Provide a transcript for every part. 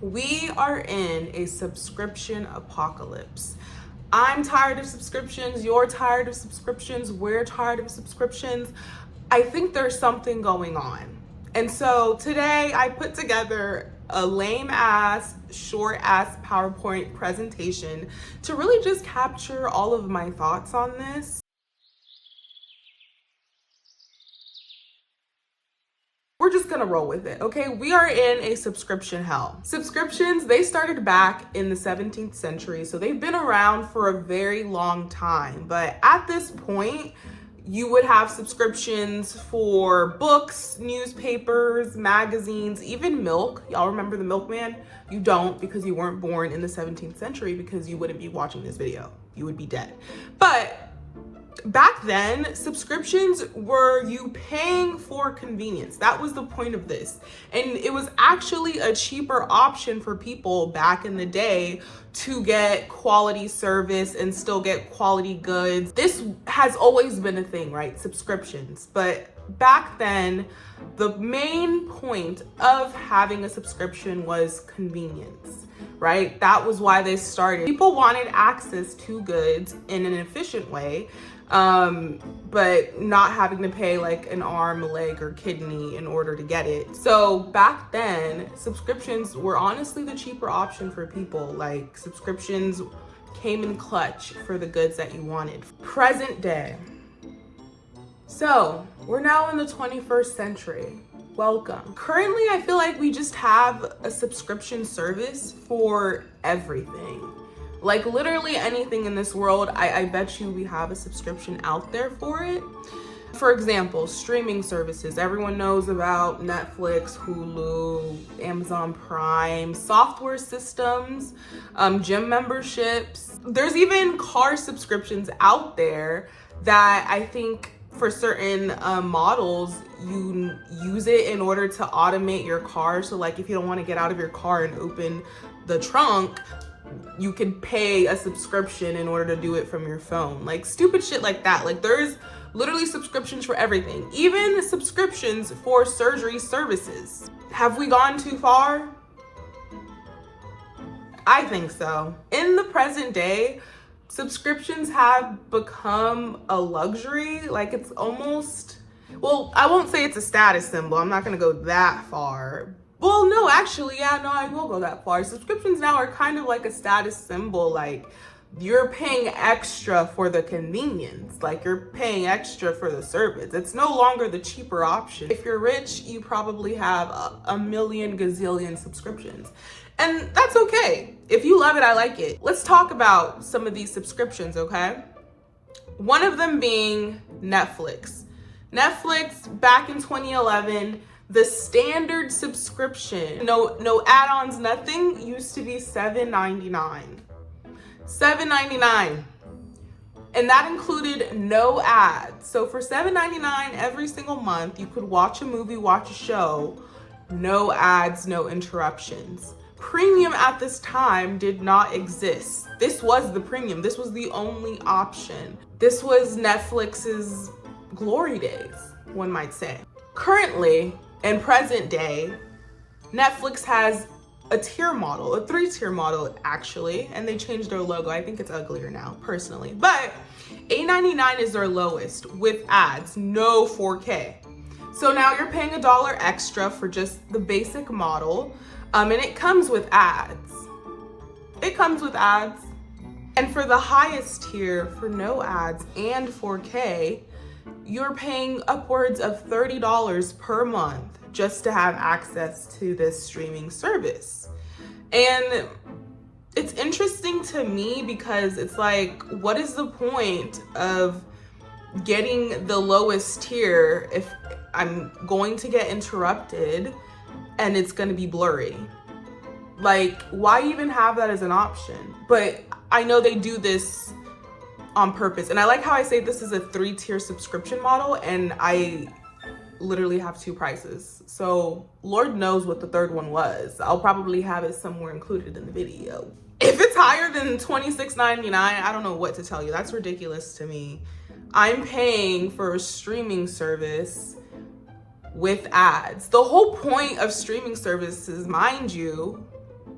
We are in a subscription apocalypse. I'm tired of subscriptions. You're tired of subscriptions. We're tired of subscriptions. I think there's something going on. And so today I put together a lame ass, short ass PowerPoint presentation to really just capture all of my thoughts on this. We're just gonna roll with it, okay? We are in a subscription hell. Subscriptions, they started back in the 17th century, so they've been around for a very long time. But at this point, you would have subscriptions for books, newspapers, magazines, even milk. Y'all remember the milkman? You don't, because you weren't born in the 17th century, because you wouldn't be watching this video. You would be dead. But back then, subscriptions were you paying for convenience. That was the point of this. And it was actually a cheaper option for people back in the day to get quality service and still get quality goods. This has always been a thing, right? Subscriptions. But back then, the main point of having a subscription was convenience, right? That was why they started. People wanted access to goods in an efficient way, but not having to pay like an arm, a leg, or kidney in order to get it. So back then, subscriptions were honestly the cheaper option for people. Like, subscriptions came in clutch for the goods that you wanted. Present day. So we're now in the 21st century. Welcome. Currently, I feel like we just have a subscription service for everything. Like literally anything in this world, I bet you we have a subscription out there for it. For example, streaming services. Everyone knows about Netflix, Hulu, Amazon Prime, software systems, gym memberships. There's even car subscriptions out there that I think for certain models, you use it in order to automate your car. So like if you don't want to get out of your car and open the trunk, you can pay a subscription in order to do it from your phone. Like stupid shit like that. Like there's literally subscriptions for everything, even subscriptions for surgery services. Have we gone too far? I think so. In the present day, subscriptions have become a luxury. Like it's almost, well, I won't say it's a status symbol. I'm not gonna go that far. Well, no, actually, yeah, no, I will go that far. Subscriptions now are kind of like a status symbol. Like you're paying extra for the convenience. Like you're paying extra for the service. It's no longer the cheaper option. If you're rich, you probably have a million gazillion subscriptions. And that's okay. If you love it, I like it. Let's talk about some of these subscriptions, okay? One of them being Netflix. Netflix, back in 2011, the standard subscription, no add-ons, nothing, used to be $7.99. $7.99. And that included no ads. So for $7.99 every single month, you could watch a movie, watch a show, no ads, no interruptions. Premium at this time did not exist. This was the premium. This was the only option. This was Netflix's glory days, one might say. Currently, in present day, Netflix has a tier model, a 3-tier model actually, and they changed their logo. I think it's uglier now, personally. But $8.99 is their lowest with ads, no 4K. So now you're paying $1 extra for just the basic model, and it comes with ads. It comes with ads. And for the highest tier, for no ads and 4K, you're paying upwards of $30 per month just to have access to this streaming service. And it's interesting to me because it's like, what is the point of getting the lowest tier if I'm going to get interrupted and it's going to be blurry? Like, why even have that as an option? But I know they do this on purpose. And I like how I say this is a 3-tier subscription model, and I literally have 2 prices. So Lord knows what the third one was. I'll probably have it somewhere included in the video. If it's higher than $26.99, I don't know what to tell you. That's ridiculous to me. I'm paying for a streaming service with ads. The whole point of streaming services, mind you,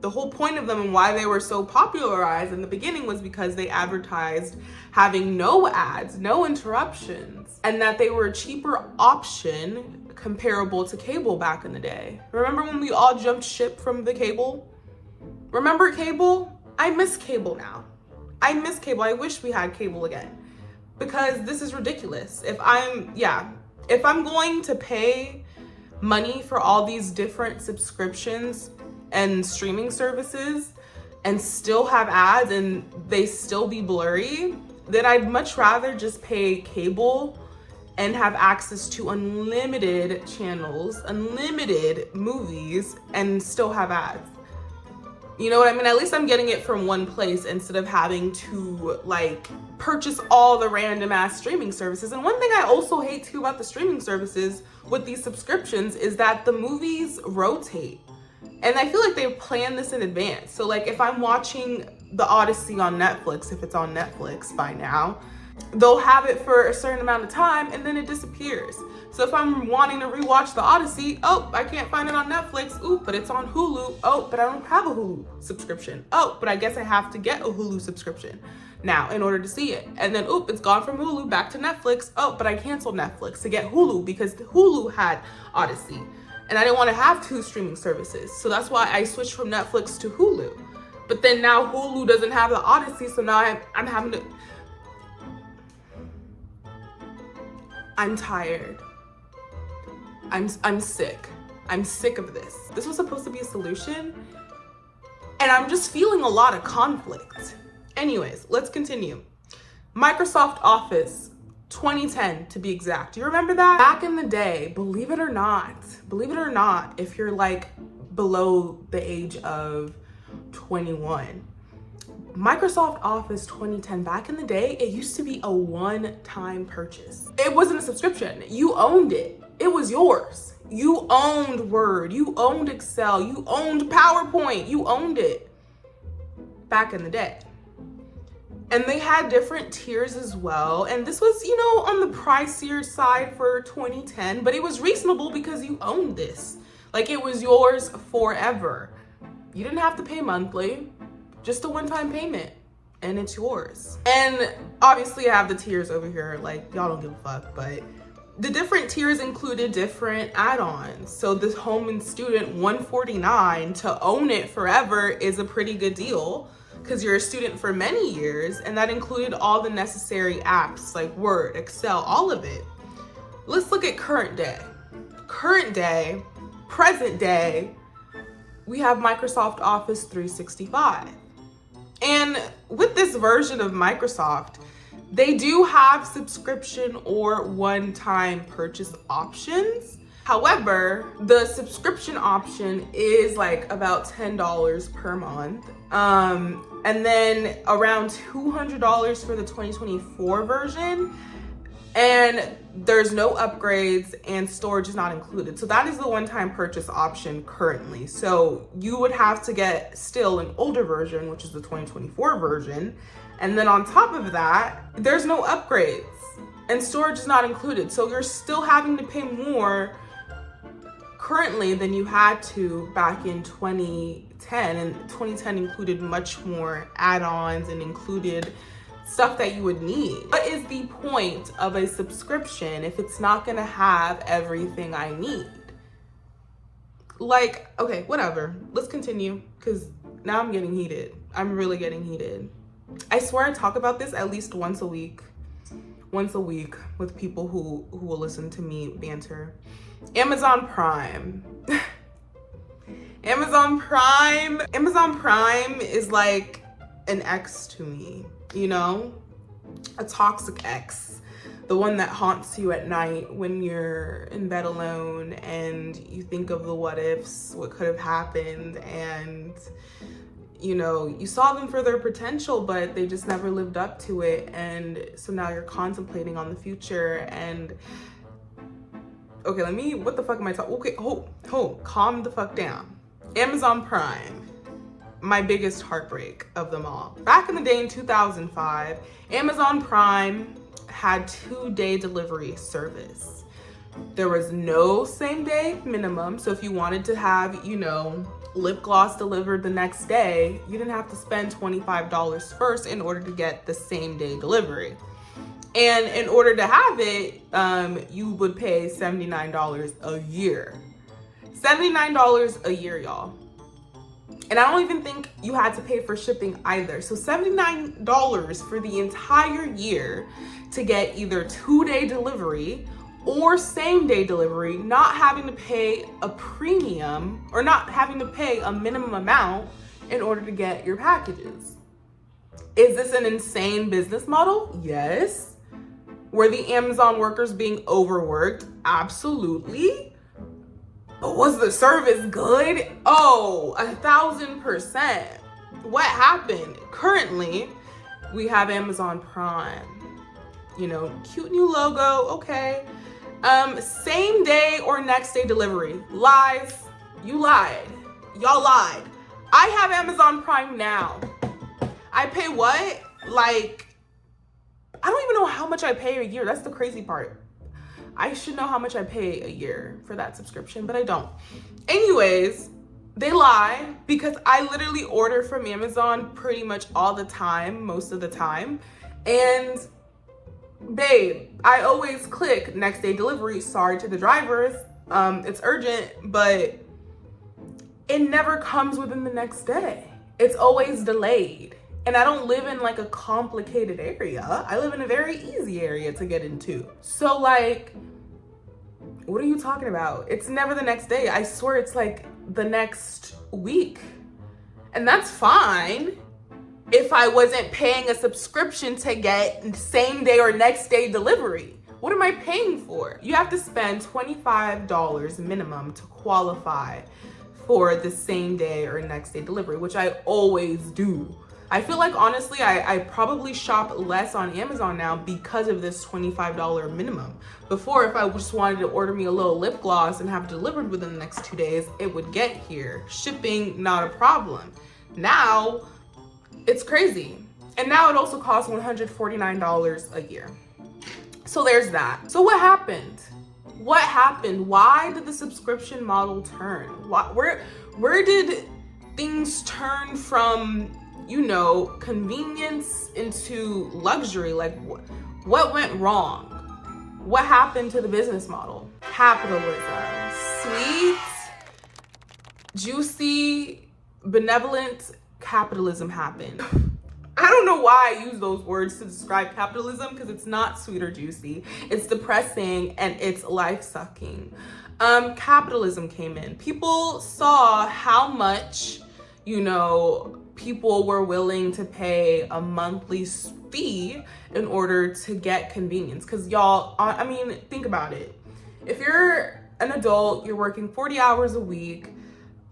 The whole point of them and why they were so popularized in the beginning was because they advertised having no ads, no interruptions, and that they were a cheaper option comparable to cable back in the day. Remember when we all jumped ship from the cable? Remember cable? I miss cable now. I miss cable. I wish we had cable again, because this is ridiculous. If I'm going to pay money for all these different subscriptions and streaming services and still have ads and they still be blurry, then I'd much rather just pay cable and have access to unlimited channels, unlimited movies, and still have ads. You know what I mean? At least I'm getting it from one place instead of having to like purchase all the random ass streaming services. And one thing I also hate too about the streaming services with these subscriptions is that the movies rotate. And I feel like they plan this in advance. So like if I'm watching The Odyssey on Netflix, if it's on Netflix by now, they'll have it for a certain amount of time and then it disappears. So if I'm wanting to rewatch The Odyssey, oh, I can't find it on Netflix. Ooh, but it's on Hulu. Oh, but I don't have a Hulu subscription. Oh, but I guess I have to get a Hulu subscription now in order to see it. And then, oop, it's gone from Hulu back to Netflix. Oh, but I canceled Netflix to get Hulu because Hulu had Odyssey. And I didn't want to have two streaming services. So that's why I switched from Netflix to Hulu. But then now Hulu doesn't have the Odyssey, so now I'm having to... I'm tired. I'm sick. I'm sick of this. This was supposed to be a solution, and I'm just feeling a lot of conflict. Anyways, let's continue. Microsoft Office 2010 to be exact. Do you remember that? Back in the day, believe it or not, if you're like below the age of 21, Microsoft Office 2010, back in the day, it used to be a one-time purchase. It wasn't a subscription. You owned it. It was yours. You owned Word. You owned Excel. You owned PowerPoint. You owned it back in the day. And they had different tiers as well. And this was, you know, on the pricier side for 2010, but it was reasonable because you owned this. Like, it was yours forever. You didn't have to pay monthly. Just a one-time payment and it's yours. And obviously I have the tiers over here, like y'all don't give a fuck, but the different tiers included different add-ons. So this Home and Student $149 to own it forever is a pretty good deal because you're a student for many years, and that included all the necessary apps like Word, Excel, all of it. Let's look at current day. Current day, present day, we have Microsoft Office 365. And with this version of Microsoft, they do have subscription or one-time purchase options. However, the subscription option is like about $10 per month. And then around $200 for the 2024 version. And there's no upgrades and storage is not included. So that is the one-time purchase option currently. So you would have to get still an older version, which is the 2024 version. And then on top of that, there's no upgrades and storage is not included. So you're still having to pay more currently than you had to back in 2010. And 2010 included much more add-ons and included stuff that you would need. What is the point of a subscription if it's not gonna have everything I need? Like, okay, whatever. Let's continue, because now I'm getting heated. I'm really getting heated. I swear I talk about this at least once a week with people who will listen to me banter. Amazon Prime. Amazon Prime is like an ex to me. You know, a toxic ex, the one that haunts you at night when you're in bed alone and you think of the what ifs, what could have happened, and you know, you saw them for their potential, but they just never lived up to it. And so now you're contemplating on the future. And okay, what the fuck am I talking? Okay, hold, calm the fuck down. Amazon Prime. My biggest heartbreak of them all. Back in the day in 2005, Amazon Prime had 2-day delivery service. There was no same day minimum. So if you wanted to have, you know, lip gloss delivered the next day, you didn't have to spend $25 first in order to get the same day delivery. And in order to have it, you would pay $79 a year. $79 a year, y'all. And I don't even think you had to pay for shipping either. So $79 for the entire year to get either 2-day delivery or same-day delivery, not having to pay a premium or not having to pay a minimum amount in order to get your packages. Is this an insane business model? Yes. Were the Amazon workers being overworked? Absolutely. But was the service good? Oh, 1,000%. What happened? Currently, we have Amazon Prime. You know, cute new logo, okay. Same day or next day delivery. Lies. You lied. Y'all lied. I have Amazon Prime now. I pay what? Like, I don't even know how much I pay a year. That's the crazy part. I should know how much I pay a year for that subscription, but I don't. Anyways, they lie because I literally order from Amazon pretty much all the time, most of the time. And babe, I always click next day delivery. Sorry to the drivers. It's urgent, but it never comes within the next day. It's always delayed. And I don't live in like a complicated area. I live in a very easy area to get into. So like, what are you talking about? It's never the next day. I swear it's like the next week. And that's fine if I wasn't paying a subscription to get same day or next day delivery. What am I paying for? You have to spend $25 minimum to qualify for the same day or next day delivery, which I always do. I feel like honestly, I probably shop less on Amazon now because of this $25 minimum. Before, if I just wanted to order me a little lip gloss and have it delivered within the next 2 days, it would get here. Shipping, not a problem. Now, it's crazy. And now it also costs $149 a year. So there's that. So what happened? What happened? Why did the subscription model turn? Where did things turn from, you know, convenience into luxury? Like what went wrong? What happened to the business model? Capitalism. Sweet, juicy, benevolent capitalism happened. I don't know why I use those words to describe capitalism because it's not sweet or juicy. It's depressing and it's life-sucking. Capitalism came in. People saw how much, you know, people were willing to pay a monthly fee in order to get convenience. Because y'all, I mean, think about it. If you're an adult, you're working 40 hours a week,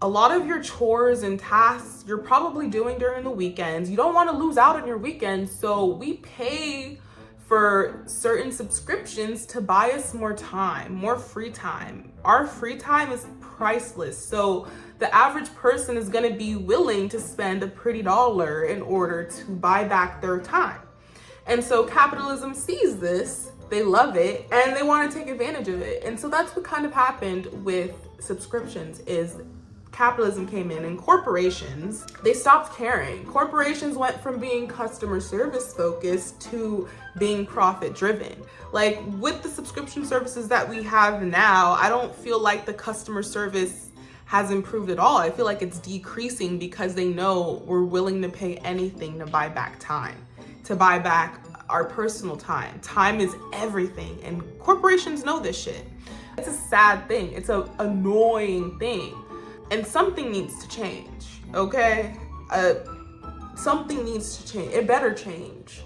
a lot of your chores and tasks you're probably doing during the weekends. You don't want to lose out on your weekends, so we pay for certain subscriptions to buy us more time, more free time. Our free time is priceless, so the average person is going to be willing to spend a pretty dollar in order to buy back their time. And so capitalism sees this, they love it, and they want to take advantage of it. And so that's what kind of happened with subscriptions is capitalism came in and corporations, they stopped caring. Corporations went from being customer service focused to being profit driven. Like with the subscription services that we have now, I don't feel like the customer service has improved at all. I feel like it's decreasing because they know we're willing to pay anything to buy back time, to buy back our personal time. Time is everything, and corporations know this shit. It's a sad thing. It's an annoying thing. And something needs to change, okay? Something needs to change. It better change.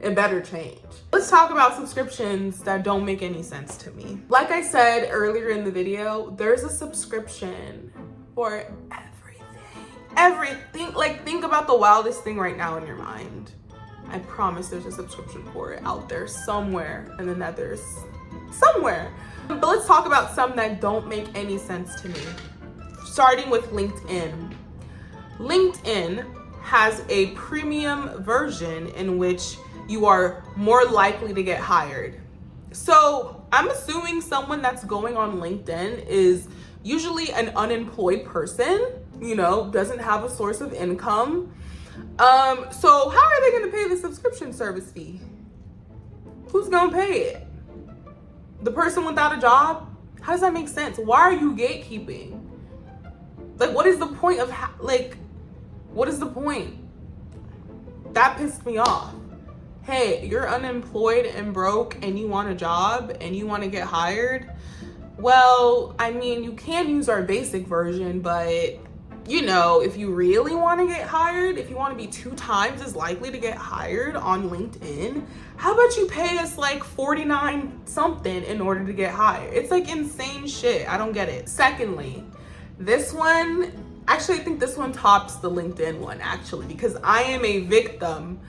It better change. Let's talk about subscriptions that don't make any sense to me. Like I said earlier in the video, there's a subscription for everything. Everything. Like, think about the wildest thing right now in your mind. I promise there's a subscription for it out there somewhere in the nethers. Somewhere. But let's talk about some that don't make any sense to me. Starting with LinkedIn. LinkedIn has a premium version in which you are more likely to get hired. So I'm assuming someone that's going on LinkedIn is usually an unemployed person doesn't have a source of income. So how are they gonna pay the subscription service fee? Who's gonna pay it? The person without a job? How does that make sense? Why are you gatekeeping? Like, what is the point of, what is the point? That pissed me off. Hey, you're unemployed and broke and you want a job and you want to get hired. Well, I mean, you can use our basic version, but if you really want to get hired, if you want to be 2 times as likely to get hired on LinkedIn, how about you pay us like 49 something in order to get hired? It's like insane shit. I don't get it. Secondly, this one, actually, I think this one tops the LinkedIn one, actually, because I am a victim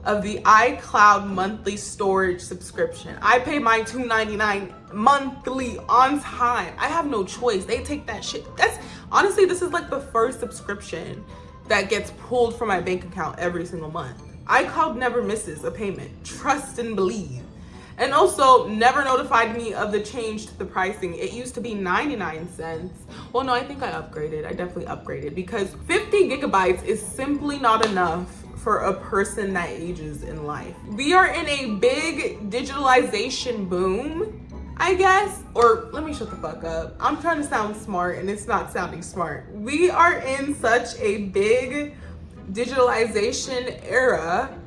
of the iCloud monthly storage subscription. I pay my $2.99 monthly on time. I have no choice. They take that shit. Honestly, this is like the first subscription that gets pulled from my bank account every single month. iCloud never misses a payment. Trust and believe. And also never notified me of the change to the pricing. It used to be 99 cents. Well, no, I think I upgraded. I definitely upgraded because 50 gigabytes is simply not enough for a person that ages in life. We are in a big digitalization boom, I guess. Or let me shut the fuck up. I'm trying to sound smart and it's not sounding smart. We are in such a big digitalization era.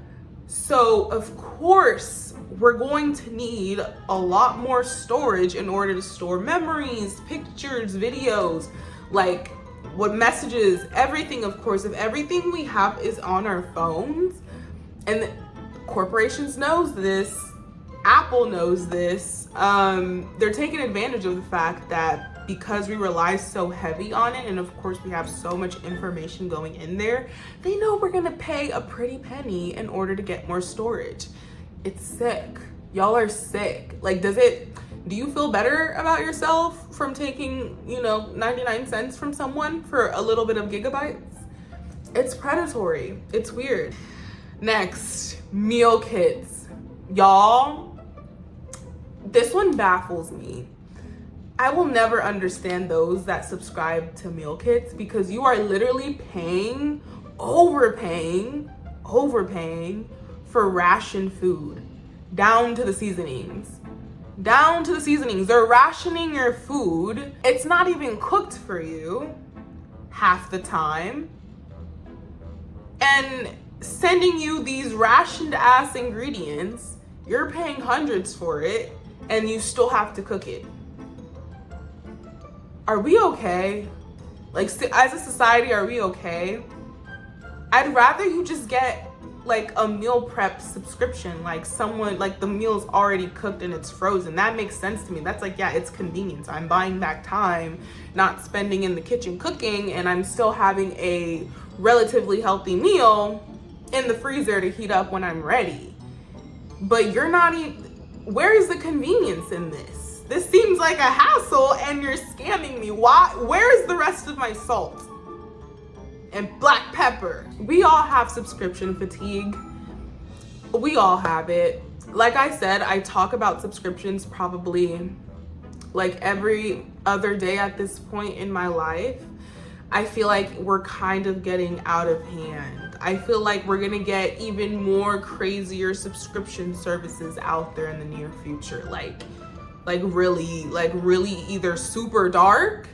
So of course, we're going to need a lot more storage in order to store memories, pictures, videos, like what messages, everything, of course. If everything we have is on our phones, and corporations knows this, Apple knows this, they're taking advantage of the fact that because we rely so heavy on it, and of course we have so much information going in there, they know we're gonna pay a pretty penny in order to get more storage. It's sick. Y'all are sick. Like, do you feel better about yourself from taking, 99 cents from someone for a little bit of gigabytes? It's predatory. It's weird. Next, meal kits. Y'all, this one baffles me. I will never understand those that subscribe to meal kits because you are literally overpaying for ration food, down to the seasonings. They're rationing your food. It's not even cooked for you half the time. And sending you these rationed ass ingredients, you're paying hundreds for it, and you still have to cook it. Are we okay? Like, as a society, are we okay? I'd rather you just get like a meal prep subscription, like the meal's already cooked and it's frozen. That makes sense to me. That's like, yeah, it's convenience. I'm buying back time, not spending in the kitchen cooking, and I'm still having a relatively healthy meal in the freezer to heat up when I'm ready. But you're not even, where is the convenience in this? This seems like a hassle and you're scamming me. Why? Where is the rest of my salt and black pepper? We all have subscription fatigue. We all have it. Like I said, I talk about subscriptions probably like every other day at this point in my life. I feel like we're kind of getting out of hand. I feel like we're gonna get even more crazier subscription services out there in the near future. Like really either super dark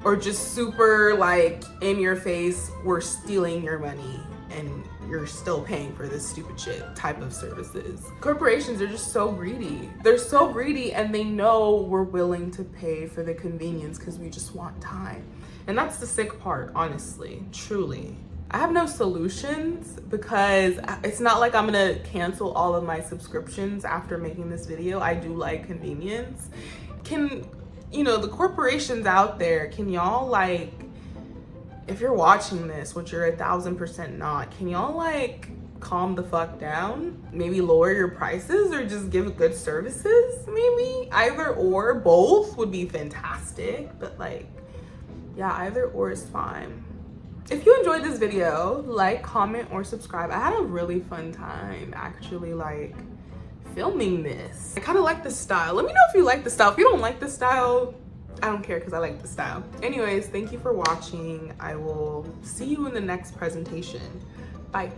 or just super like in your face, we're stealing your money and you're still paying for this stupid shit type of services. Corporations are just so greedy. They're so greedy and they know we're willing to pay for the convenience because we just want time. And that's the sick part, honestly, truly. I have no solutions because it's not like I'm gonna cancel all of my subscriptions after making this video. I do like convenience. The corporations out there, can y'all like, if you're watching this, which you're 1000% not, can y'all like calm the fuck down? Maybe lower your prices or just give good services, maybe? Either or, both would be fantastic, but like, yeah, either or is fine. If you enjoyed this video, like, comment, or subscribe. I had a really fun time actually like filming this. I kind of like the style. Let me know if you like the style. If you don't like the style, I don't care because I like the style. Anyways, thank you for watching. I will see you in the next presentation. Bye.